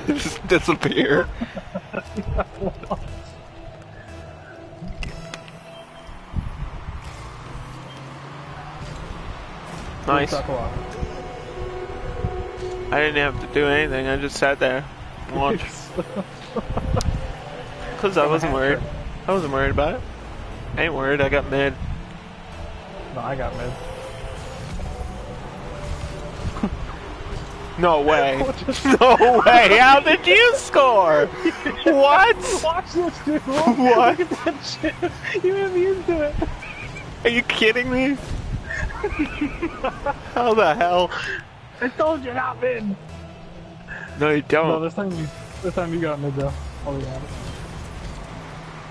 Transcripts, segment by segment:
Just disappear. Nice. I didn't have to do anything, I just sat there and watched. Because I wasn't worried. I wasn't worried about it. I ain't worried, I got mid. No, I got mid. No way. No way, how did you score? What? Watch this, dude. What? Look at that shit. You have into it. Are you kidding me? How the hell? I told you not mid. No, you don't. No, this time you got mid though. Oh yeah.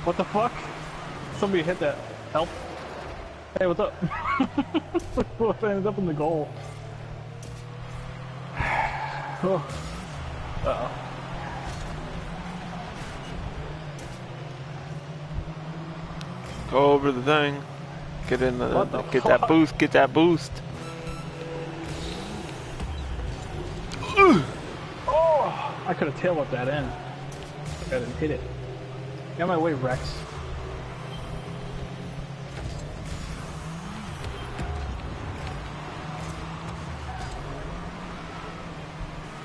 What the fuck? Somebody hit that. Help. Hey, what's up? What ended up in the goal? Oh. Uh-oh. Go over the thing. Get in the get fuck? that boost, get that boost. Oh! I could have tail whipped that in. I didn't hit it. Get out of my way, Rex.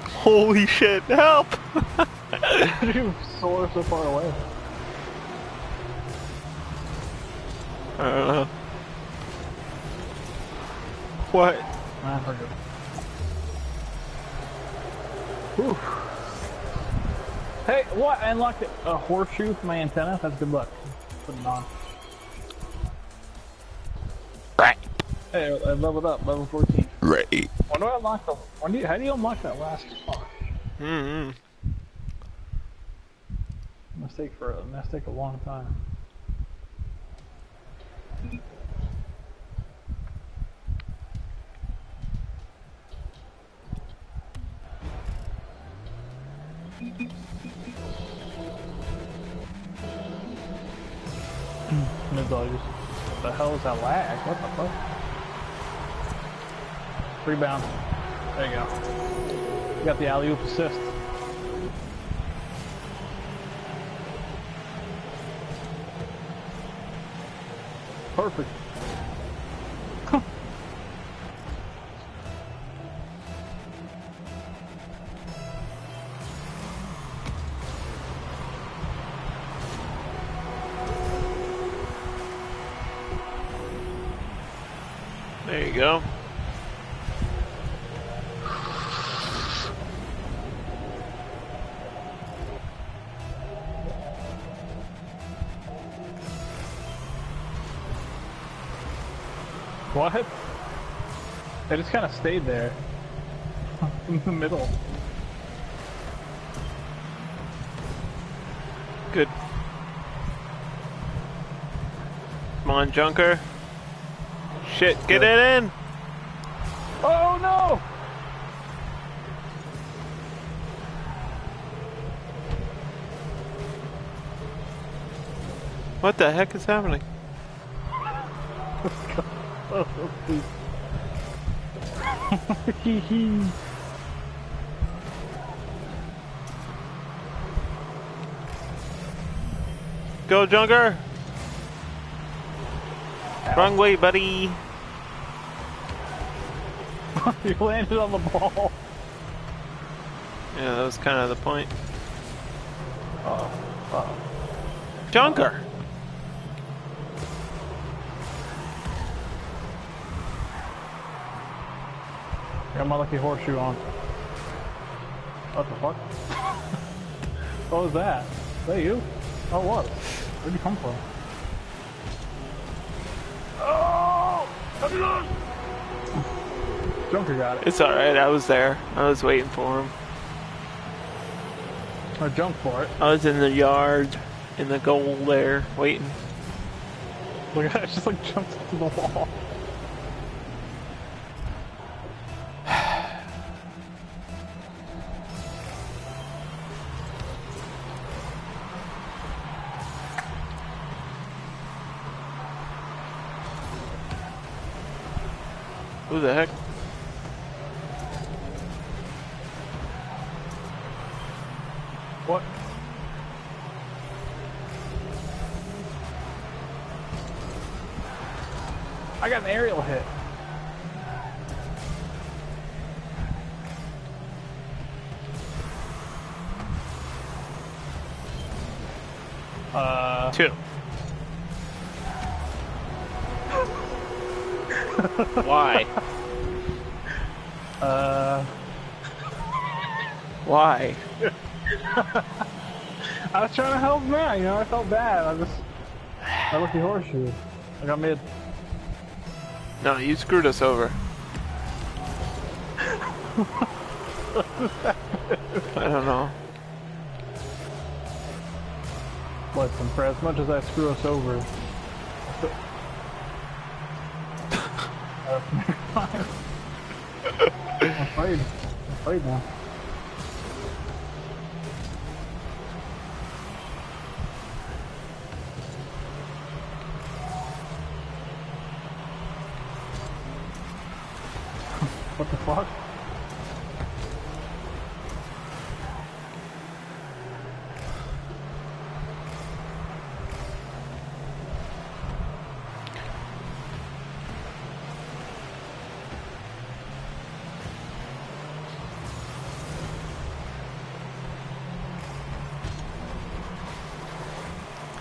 Holy shit, help! You soar so far away. I don't know. What? I forgot. Whew. Hey, what? I unlocked a horseshoe for my antenna? That's good luck. Put it on. Right. Hey, I leveled up, level 14. Right. When do I unlock the... how do you unlock that last spot? Mm-hmm. Must take a long time. What the hell is that lag? What the fuck? Rebound. There you go. You got the alley-oop assist. Perfect. There you go. What? They just kind of stayed there. In the middle. Good. Come on, Junker. Shit, get it in! Oh no! What the heck is happening? Oh, please. Go, Junker! Ow. Wrong way, buddy! You landed on the ball. Yeah, that was kind of the point. Uh-oh. Junker! Got my lucky horseshoe on. What the fuck? What was that? Is that you? Oh, it was. Where'd you come from? Oh! Junker got it. It's alright, I was there. I was waiting for him. I jumped for it. I was in the yard, in the goal there, waiting. Look at that, it just like jumped into the wall. Who the heck? What? I got an aerial hit. Two. Why? Why? I was trying to help Matt, you know, I felt bad. I lucky horseshoe. I got mid. No, you screwed us over. I don't know. Listen, for as much as I screw us over, I'm afraid. I'm afraid now. What the fuck?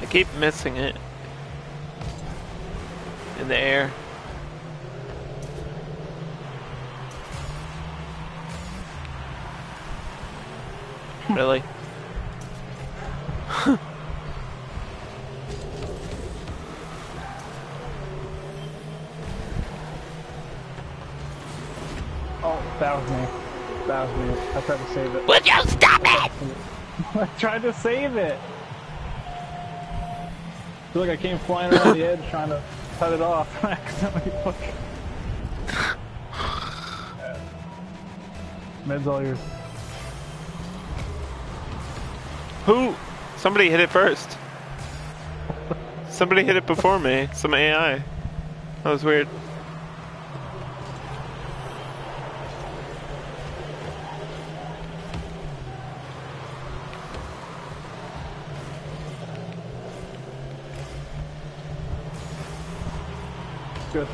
I keep missing it. In the air. Really? Oh, that was me. That was me. I tried to save it. Would you stop it? I tried to save it. I feel like I came flying around the edge trying to cut it off and I accidentally fucking... Mid's all yours. Who? Somebody hit it first. Somebody hit it before me. Some AI. That was weird. Good.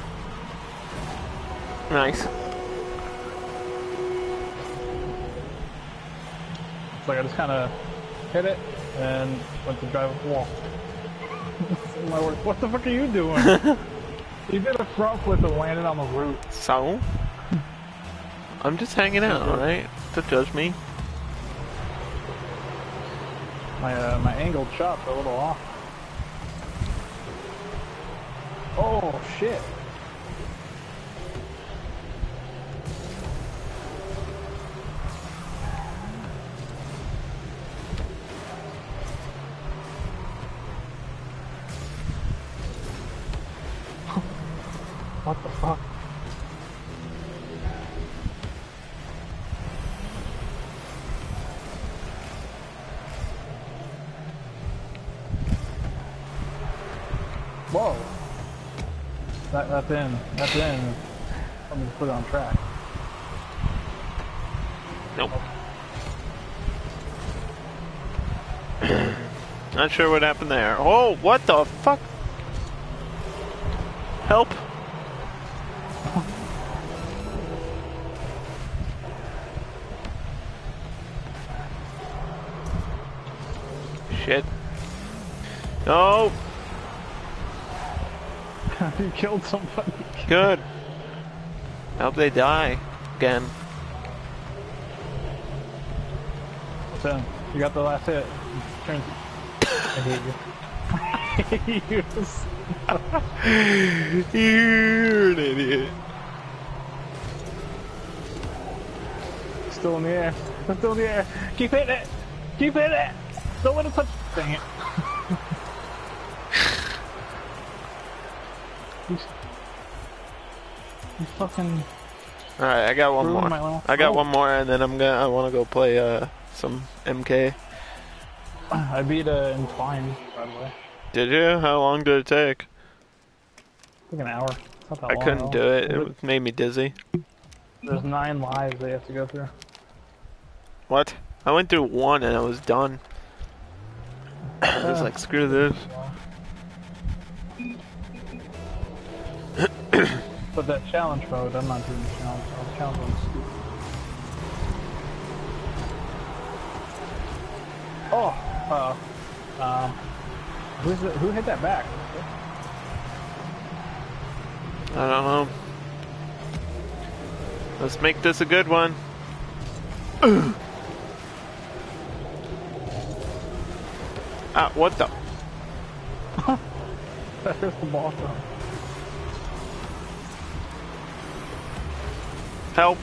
Nice. It's like I just kind of hit it and went to drive a wall. What the fuck are you doing? You did a front flip and landed on the root. So? I'm just hanging out, alright? Don't judge me. My angled shot's a little off. Oh shit. What the fuck? Whoa. That's in. That's in. Let me put it on track. Nope. Not sure what happened there. Oh, what the fuck? Help. Shit. No. You killed somebody. Good. I hope they die again. What's in? You got the last hit. Turn. I hate you. I hate you. You're an idiot. Still in the air. Still in the air. Keep hitting it. Keep hitting it. Don't let it touch. Dang it. You fucking. Alright, I got one more. I got one more, and then I want to go play some MK. I beat Entwined, by the way. Did you? How long did it take? Like an hour. I couldn't do it. It made me dizzy. There's 9 lives they have to go through. What? I went through 1 and I was done. I was like, screw this. But that challenge mode, I'm not doing the challenge mode. The challenge mode's stupid. Oh! Who hit that back? I don't know. Let's make this a good one. Ah, what the? There's the ball from. Help.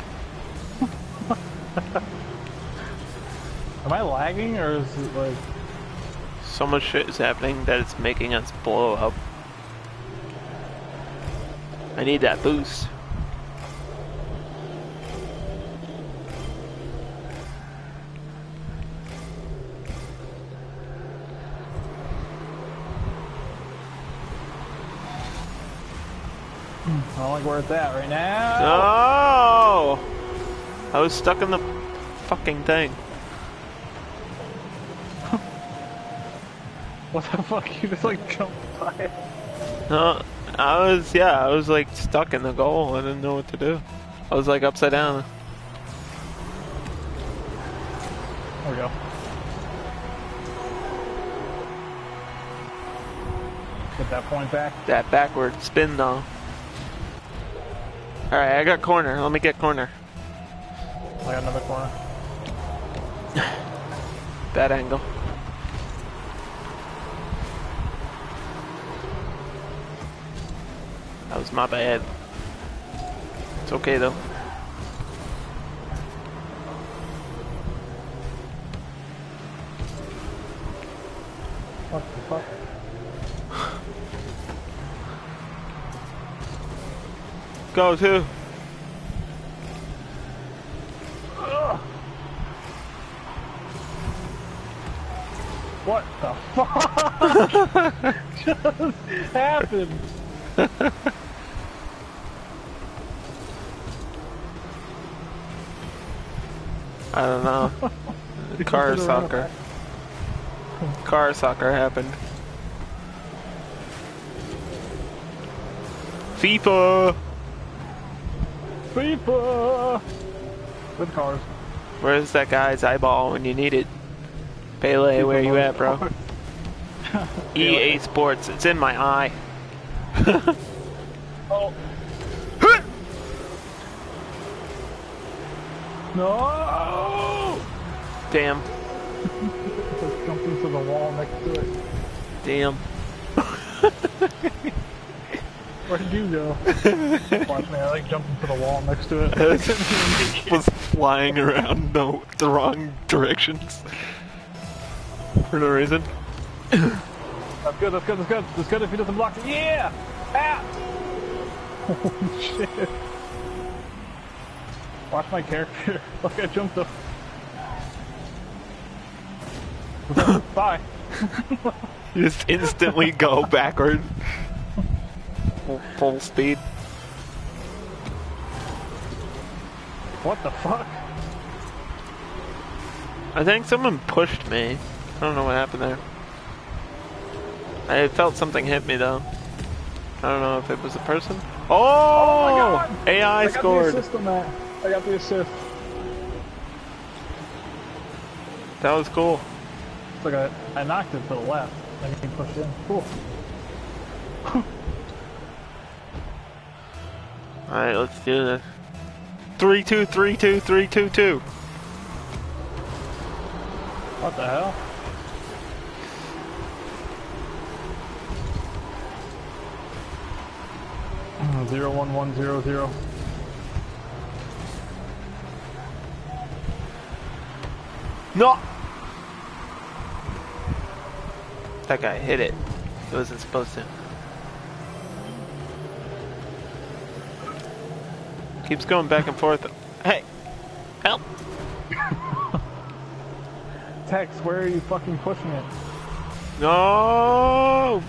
Am I lagging or is it like... So much shit is happening that it's making us blow up. I need that boost. I don't like where it's at right now. Oh! I was stuck in the fucking thing. What the fuck? You just like jumped by it. No, I was like stuck in the goal. I didn't know what to do. I was like upside down. There we go. Get that point back. That backward spin though. Alright, I got corner. Let me get corner. I got another corner. Bad angle. That was my bad. It's okay though. What the fuck? Go to. What the fuck just happened? I don't know. Car soccer. Car soccer happened. FIFA! FIFA! With cars. Where's that guy's eyeball when you need it? Pele, FIFA where you at, bro? EA Pele. Sports, it's in my eye. Oh. No! Damn. Just jumped into the wall next to it. Damn. Where did you go? Watch me, I like jumped into the wall next to it. I was flying around the wrong directions. For no reason. That's good, that's good, that's good. That's good if he doesn't block it. Yeah! Ah! Holy shit. Watch my character. Look, I jumped up. Bye. You just instantly go backward. Full speed. What the fuck? I think someone pushed me. I don't know what happened there. I felt something hit me though. I don't know if it was a person. Oh! Oh my god! AI scored. I got the assist on that. I got the assist. That was cool. Look, I knocked it to the left. And he pushed in. Cool. Alright, let's do this. 3-2, 3-2, 3-2-2. What the hell? Oh, 0-1-1-0-0. No! That guy hit it. He wasn't supposed to. Keeps going back and forth. Hey! Help! Tex, where are you fucking pushing it? No!